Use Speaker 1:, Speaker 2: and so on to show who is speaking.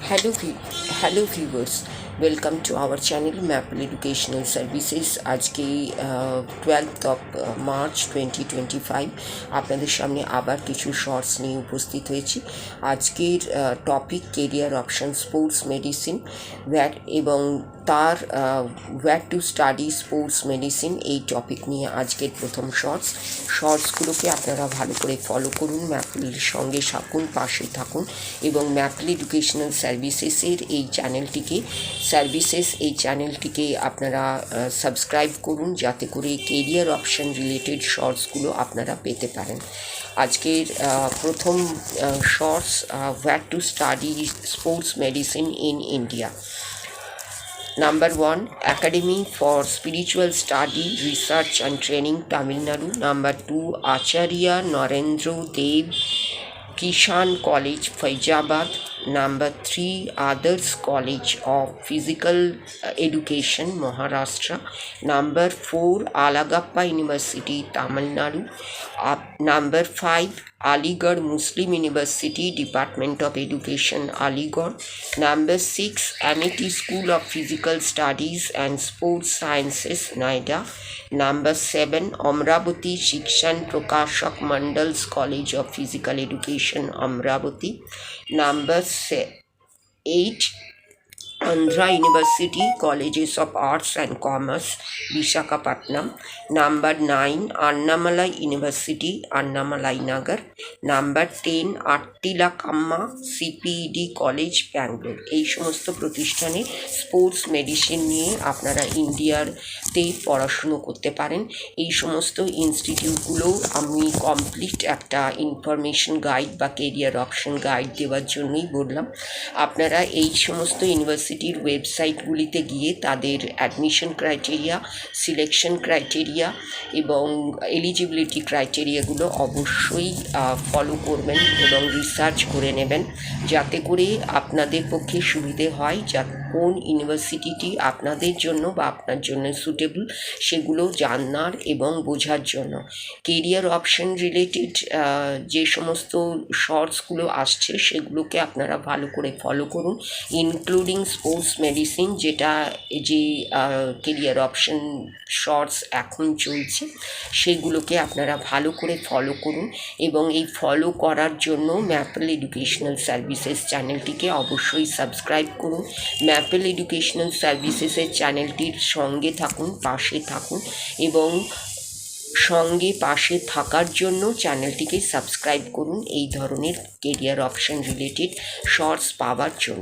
Speaker 1: Hello viewers, welcome to our channel maple educational services. আজকে 12th of March 2025 আপনাদের সামনে আবার কিছু শর্টস নিয়ে উপস্থিত হয়েছি। আজকের topic career option sports medicine এবং তার wire to study sports medicine, এই টপিক নিয়ে আজকের প্রথম শর্টসগুলোকে আপনারা ভালো করে ফলো করুন, ম্যাপলের সঙ্গে থাকুন, পাশে থাকুন এবং ম্যাপল এডুকেশনাল সার্ভিসেসের এই চ্যানেলটিকে আপনারা সাবস্ক্রাইব করুন, যাতে করে কেরিয়ার অপশন রিলেটেড শর্টসগুলো আপনারা পেতে পারেন। আজকের প্রথম shorts, where to study sports medicine in India. Number 1, Academy for Spiritual Study, Research and Training, Tamil Nadu. Number 2, Acharya Narendra Dev Kishan College, Faizabad. Number 3, Others College of Physical Education, Maharashtra. Number 4, Alagappa University, Tamil Nadu. Number 5, Aligarh Muslim University, Department of Education, Aligarh. Number 6, Amity School of Physical Studies and Sports Sciences, Noida. Number 7, Amravati Shikshan Prakashak Mandal's College of Physical Education, Amravati. Number 8, Andhra University Colleges of Arts and Commerce, Visakhapatnam. Number 9, Annamalai University, Annamalai Nagar. Number 10, Attila Kamma CPED College, Bangalore. এই সমস্ত প্রতিষ্ঠানে sports medicine নিয়ে আপনারা ইন্ডিয়াতে পড়াশুনো করতে পারেন। এই সমস্ত ইনস্টিটিউটগুলো আমি কমপ্লিট একটা ইনফরমেশন গাইড বা কেরিয়ার অপশন গাইড দেওয়ার জন্যই বললাম। আপনারা এই সমস্ত ইউনিভার্সিটির ওয়েবসাইটগুলিতে গিয়ে তাদের অ্যাডমিশন ক্রাইটেরিয়া, সিলেকশন ক্রাইটেরিয়া এবং এলিজিবিলিটি ক্রাইটেরিয়াগুলো অবশ্যই ফলো করবেন এবং রিসার্চ করে নেবেন, যাতে করে আপনাদের পক্ষে সুবিধে হয়, কোন ইউনিভার্সিটিটি আপনাদের জন্য বা আপনার জন্য সুটেবল সেগুলো জানার এবং বোঝার জন্য। কেরিয়ার অপশন রিলেটেড যে সমস্ত শর্টসগুলো আসছে সেগুলোকে আপনারা ভালো করে ফলো করুন, ইনক্লুডিং স্পোর্টস মেডিসিন, যে কেরিয়ার অপশন শর্টস এখন চলছে সেগুলোকে আপনারা ভালো করে ফলো করুন। এবং এই ফলো করার জন্য ম্যাপল এডুকেশনাল সার্ভিসেস চ্যানেলটিকে অবশ্যই সাবস্ক্রাইব করুন। ম্যাপল এডুকেশনাল সার্ভিসেসের চ্যানেলটির সঙ্গে থাকুন, পাশে থাকুন এবং পাশে থাকার জন্য চ্যানেলটিকে সাবস্ক্রাইব করুন এই ধরনের কেরিয়ার অপশন রিলেটেড শর্টস পাওয়ার জন্য।